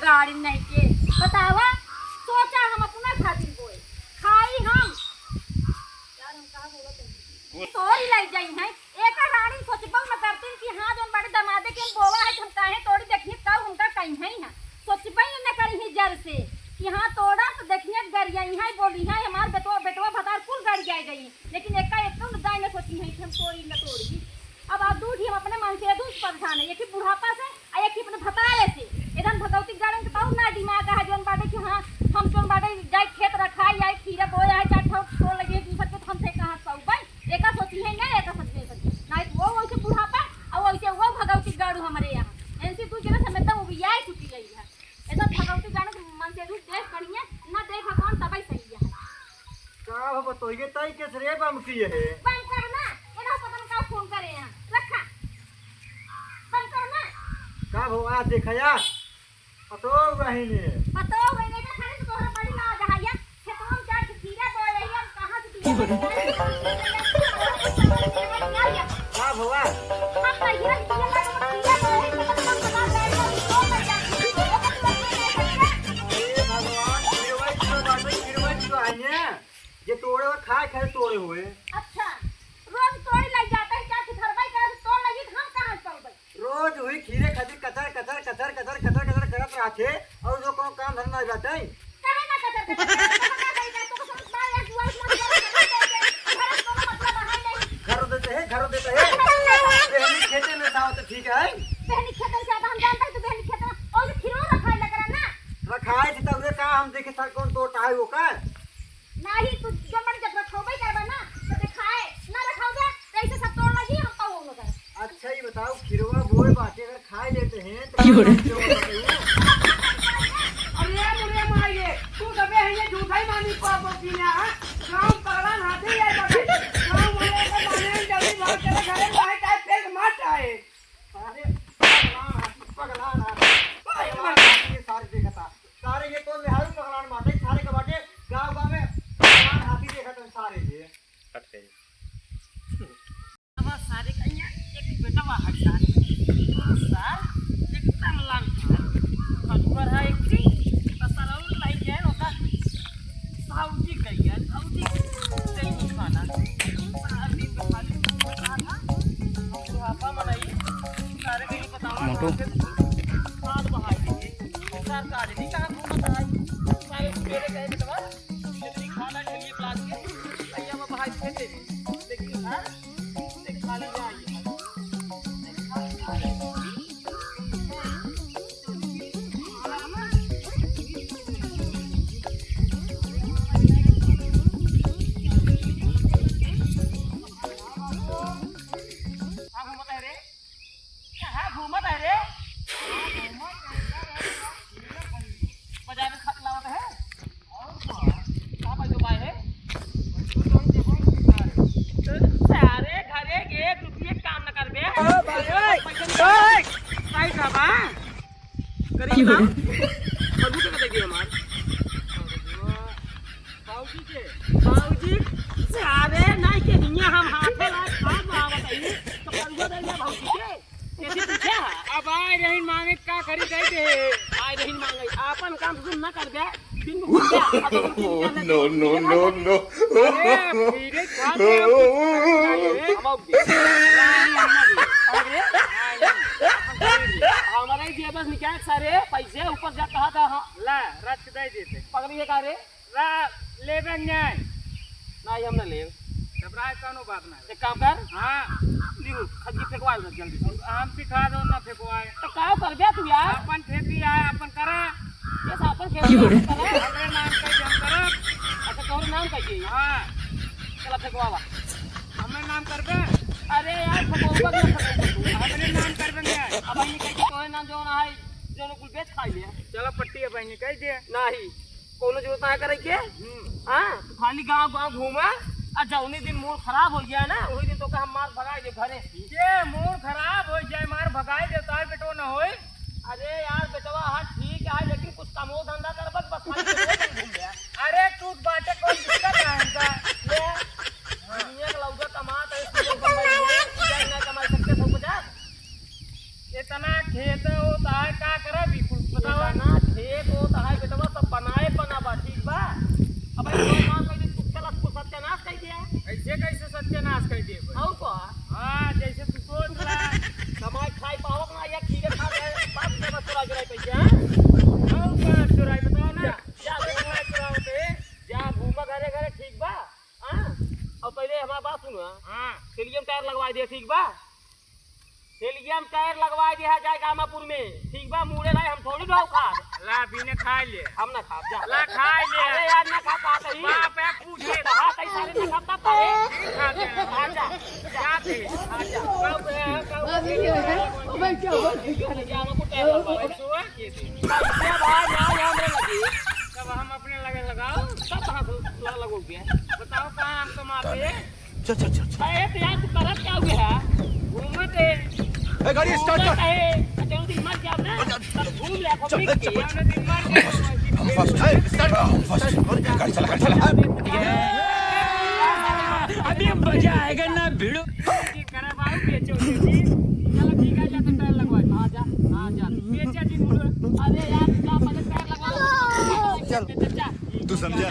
गाड़ी नहीं के बतावा। सोचा हम अपना खातिर बोए खाई हम यार हम कहां बोलत है तोड़ी लग जाई है एक रानी सोचबो न करती कि हां जोन बड़े दमादे के बोवा है हम काहे तोड़ी देखिए का उनका कहीं है ना सोचबई न करी ही जर से कि हां तोड़ा तो देखिए गरियाई है बोली है हमार बेटवा भतार कुल गाड़ी जाए गई लेकिन एक न जाए न सोची है कि हम तोड़ी न तोड़ी। अब आप दूध ही हम अपने मन से दूध परेशान है एक ही बुढ़ापा से आ एक ही अपने भतारे से एकदम भगवती गाड़ी के बहुत ना दिमाग है जोन बाटे कि हां हम जोन बाटे जाए खेत रखाई जाए खीरा बोया है चार ठो लगे दूसर के हम से कहां पाऊ भाई एका सोची है ना एका सोची है ना वो वैसे बुढ़ापा और वैसे वो भगवती गाड़ू हमारे यहां ऐसे तू जरा समझता वो भी आई छुट्टी गई है ऐसा भगवती गाड़ू मन से दूध देख करिए ना देख कौन तब ही सही है का हो बताइए तई के रे बम की है बंद करना एना पता न का फोन करे यहां रखा बंद करना का हो आ देखया पतो बहिनी पतो मैंने का खाने तोहरा बड़ी ना जहाया खेतों में चार खीरा बोए रही हम कहां से खीरा का भवा हम खीरा बोए रही तो हम बता रहे हैं तो मैं जाती ए भगवान गिरवाई तो आइए ये तोड़े और खाए तोड़े हुए। अच्छा रोज तोड़ी लग जाता है क्या धरबाई कर तोड़ लगी हम कहां से पाऊंगे रोज हुई खीरे खातिर कतर करत रहे और जो को काम धंधा बाटे कहे ना कतर तो समझ बाय एक वर्ष घर देते हैं पहली खेते में साव तो ठीक है पहली खेत से हम जानते हैं तो पहली खेत और खीरो रखाई लग रहा ना रखाए थी तब का हम देखे सर कौन तोड़ता है वो का नहीं तू जो मन जब रखोबे करबा ना तो दिखाए ना रखोगे कैसे सब तोड़ लगी हम तो वो कर। अच्छा ये बताओ खिरवा बोए बाटे अगर खाए लेते हैं तो अरे मुरे माये तू दबे है ये झूठा ही मानी पाप पीना है गांव पगला नाते है गांव वाले को माने जल्दी भाग चले घरे बाहर टाइप फेंक मार आए अरे पगला ना ये सारे देखता सारे ये तो निहारू पगलान बाटे सारे के बाटे गांव में हाथी देखत सारे ये हटते अब सारे कन्या एक बेटा बाहर सा एकदम लंग पर है एक सरल लाई है ओका साउजी गई है साउजी कहीं खाना अभी तो खाली खाना बुढ़ापा मनाई सारे कहीं बताओ मोटो हाथ बहाई दीजिए सरकार नहीं कहा घूमता है सारे मेरे कहे बेटा जितनी खाना चाहिए प्लास के भैया में बहाई देते लेकिन हां देख खाली जाइए No. हमारे ये बस निकाल सारे पैसे ऊपर जा कहा था ला रात के दे देते पकड़िए का रे रा ले बन्याय नहीं हम ना ले घबराए कोनो बात ना एक काम कर हां लियो खजी फेंकवा दो जल्दी आम सिखा दो ना फेंकवाए तो का कर बे तू यार अपन खेती है अपन करा ये सब अपन खेती करा हमरे नाम का जम करा अच्छा तोर नाम का जी हां चला फेंकवावा हमरे नाम करबे अरे यार फेंकवा ना हमरे नाम करबे नहीं अब ये कह के तोरे नाम जो ना है जो कुल बेच खा लिया चलो पट्टी है भाई कह दे नहीं कोनो जरूरत ना करे के हां खाली गांव घूमा आ जौनी दिन मूड खराब हो गया ना वही दिन तो का हम मार भगाए दे घरे ये मूड खराब हो जाए मार भगाए दे तार बेटो ना होए अरे यार बेटवा हां ठीक है लेकिन कुछ कामो धंधा कर बस खाली घूम गया अरे टूट बाटे कोई दिक्कत है इनका ले दुनिया का लौगा कमात है इसको कमाई ना कमा सकते सब कुछ इतना खेत होता है का करे भी कुछ बताओ ना कामापुर में ठीक बा मुड़े लाए हम थोड़ी दो खा ला बिने खा ले हम ना खा जा ला खा ले अरे यार ना खा पाता ही बाप है पूछे हां कई सारे ना खाता पाए खा दे आजा जाते आजा कब है अबे क्या हुआ क्या हमको टेल लगा सुआ के दे क्या भाई ना हमरे लगी कब हम अपने लगे लगाओ सब कहां लगोगे बताओ कहां हमको मारे चल चल चल ए यार तू करत क्या हुआ है घूमत है गाड़ी स्टार्ट कर चलो दिन मार के ना घूम ले पब्लिक की हमने दिन मार के फास्ट स्टार्ट गाड़ी चला अभी मजा आएगा ना भिड़ो करे बाबू बेचो जी चलो ठीक है जाते टायर लगवा हां जा बेचा जी मुड़ अरे यार क्या पहले टायर लगवा चल तू समझा